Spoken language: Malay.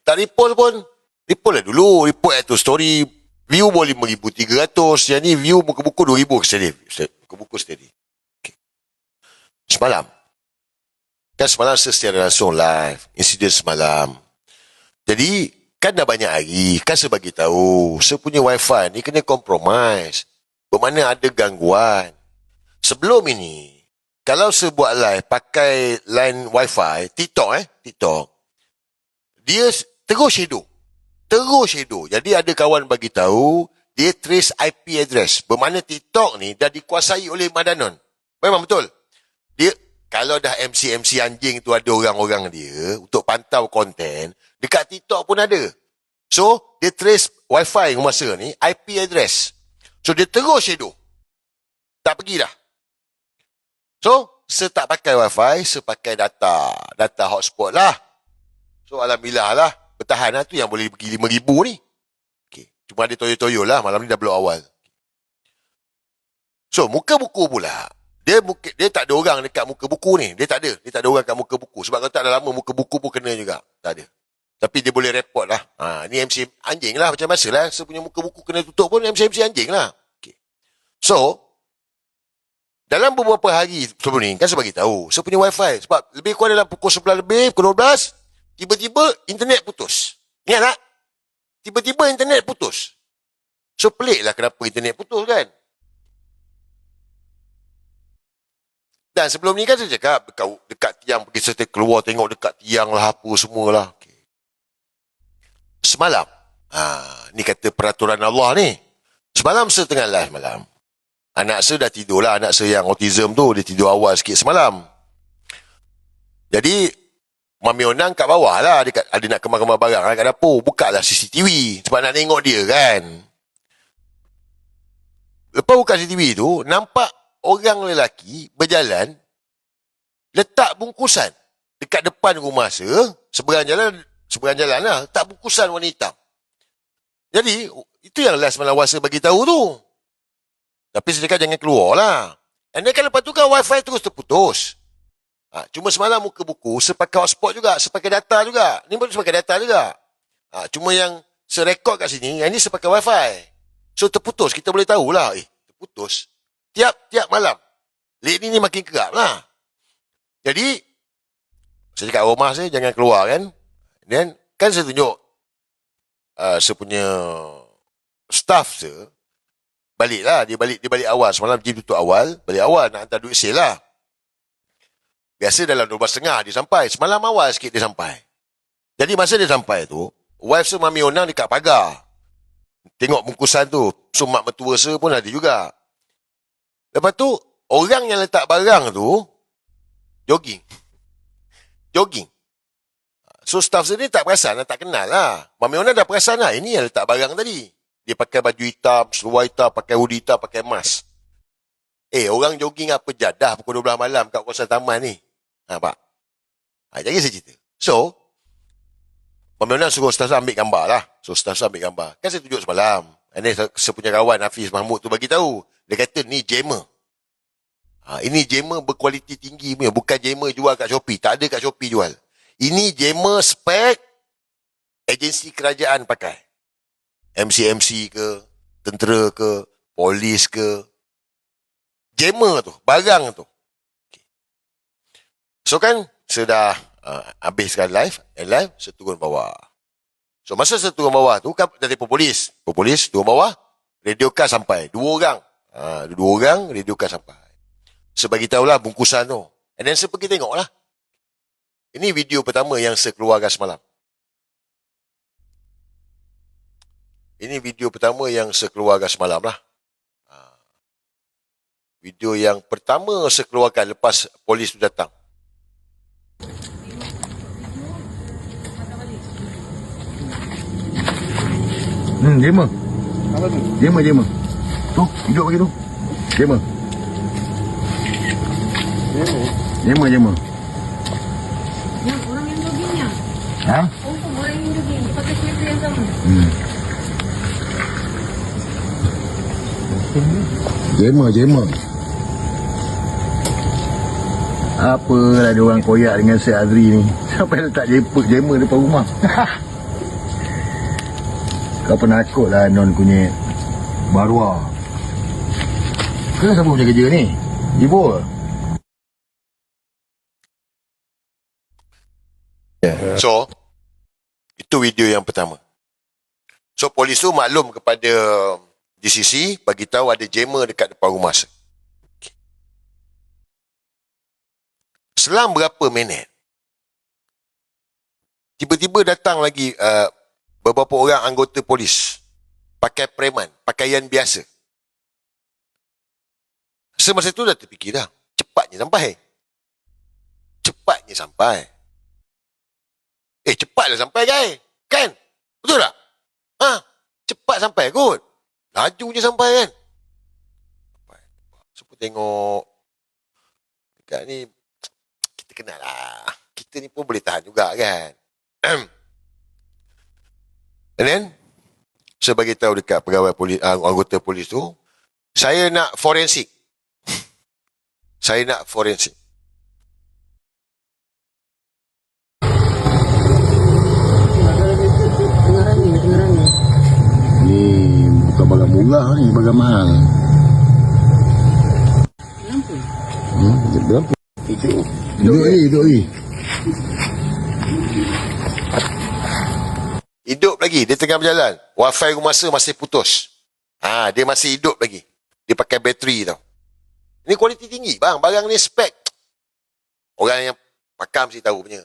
Tak repost pun, repost lah dulu. Repost tu story, view boleh 5,300. Yang ni view muka buku 2,000 steady. Muka buku steady. Okay. Semalam. Kan semalam saya secara langsung live. Insiden semalam. Jadi, kan dah banyak hari. Kan saya bagi tahu. Saya punya wifi ni kena compromise. Bermakna ada gangguan. Sebelum ini, kalau saya buat live pakai line wifi, TikTok. Dia terus shadow. Jadi ada kawan bagi tahu, dia trace IP address. Bermakna TikTok ni dah dikuasai oleh Madanon. Memang betul. Dia, kalau dah MC anjing tu ada orang-orang dia, untuk pantau konten, dekat TikTok pun ada. So, dia trace wifi masa ni, IP address. So, dia terus shadow. Tak pergi dah. So, saya tak pakai wifi, saya pakai data hotspot lah. So, alhamdulillah lah. Bertahan lah tu yang boleh pergi 5,000 ni. Okay. Cuma ada toyo-toyo lah. Malam ni dah blok awal. So, muka buku pula. Dia tak ada orang dekat muka buku ni. Dia tak ada orang kat muka buku. Sebab kalau tak ada lama, muka buku pun kena juga. Tak ada. Tapi dia boleh report lah. Ni MC anjing lah. Macam masa lah. Saya punya muka buku kena tutup pun MC anjing lah. Okay. So, dalam beberapa hari sebelum ni, kan saya bagi tahu. Saya punya wifi. Sebab lebih kurang dalam pukul 11 lebih, pukul 12, tiba-tiba internet putus. Ingat tak? Tiba-tiba internet putus. So, pelik lah kenapa internet putus kan? Dan sebelum ni kan saya cakap dekat tiang pergi serta keluar tengok dekat tiang lah apa semualah. Okay. Semalam. Ni kata peraturan Allah ni. Semalam saya tengah live malam. Anak saya dah tidur lah. Anak saya yang autism tu dia tidur awal sikit semalam. Jadi Mami Onang kat bawah lah. Ada nak kemar-kemar barang lah kat dapur. Buka lah CCTV. Sebab nak tengok dia kan. Lepas buka CCTV tu nampak orang lelaki berjalan letak bungkusan dekat depan rumah saya, seberang jalan lah, letak bungkusan warna hitam. Jadi, itu yang last malam saya bagi tahu tu. Tapi saya cakap jangan keluar lah. Dan kan lepas tu kan wifi terus terputus. Cuma semalam muka buku, saya pakai hotspot juga, saya pakai data juga. Ni pun saya pakai data juga. Cuma yang saya rekod kat sini, yang ni saya pakai wifi. So terputus, kita boleh tahulah. Terputus. Tiap malam. Lately ni makin kerap lah. Jadi, saya cakap rumah saya jangan keluar kan. Dan kan saya tunjuk saya punya staff saya balik lah. Dia balik awal. Semalam gym tutup awal. Balik awal nak hantar duit sale lah. Biasa dalam 12.30 dia sampai. Semalam awal sikit dia sampai. Jadi masa dia sampai tu, wife saya Mami Onang dekat pagar. Tengok bungkusan tu. So mak mertua saya pun ada juga. Lepas tu, orang yang letak barang tu, jogging. So, staff saya ni tak perasan, tak kenal lah. Mami Onang dah perasan lah, ini yang letak barang tadi. Dia pakai baju hitam, seluar hitam, pakai hoodie hitam, pakai mask. Orang jogging apa jadah pukul 12 malam kat kawasan taman ni. Nampak? Jadi saya cerita. So, Mami Onang suruh staff saya ambil gambar lah. So, staff saya ambil gambar. Kan saya tunjuk semalam. Ini saya punya kawan Hafiz Mahmud tu bagi tahu. Dia kata ni jammer. Ini jammer berkualiti tinggi punya. Bukan jammer jual kat Shopee. Tak ada kat Shopee jual. Ini jammer spek agensi kerajaan pakai. MC ke, tentera ke, polis ke. Jammer tu, barang tu. Okay. So kan, saya dah habiskan live, saya turun bawah. So masa saya turun bawah tu, kan dah telefon polis. Polis turun bawah, radio car sampai. 2 orang. 2 orang, radio car sampai. Saya bagi tahulah bungkusan tu. And then saya pergi tengok lah. Ini video pertama yang saya keluarkan semalam. Ini video pertama yang saya keluarkan semalam lah. Video yang pertama saya keluarkan lepas polis tu datang. Jammer. Apa tu? Jammer. Tu, hidup bagi tu. Jammer. Jammer. Yang orang yang joggingnya. Orang yang jogging. Dia pakai sweater yang sama. Jammer. Apalah dia orang koyak dengan Syed Azri ni. Sampai letak jammer depan rumah. Kau penakut lah non kunyit Barua. Kau siapa macam kerja ni? Ibu ke? So, itu video yang pertama. So, polis tu maklum kepada DCC, bagi tahu ada jammer dekat depan rumah. Selang berapa minit, tiba-tiba datang lagi beberapa orang anggota polis pakai preman, pakaian biasa. Semasa itu dah terfikir dah, cepatnya sampai. Cepatlah sampai kan? Betul tak? Cepat sampai kot. Laju je sampai kan? Supaya tengok dekat ni, kita kenal lah. Kita ni pun boleh tahan juga kan? And then, saya bagi tahu dekat pegawai polis, anggota polis tu, saya nak forensik. Ni bukan barang murah ni, barang mahal. Berapa? Duduk lagi. Hidup lagi, dia tengah berjalan. Wifi rumah masih putus. Dia masih hidup lagi. Dia pakai bateri tau. Ini kualiti tinggi bang, barang ni spek. Orang yang pakar mesti tahu punya.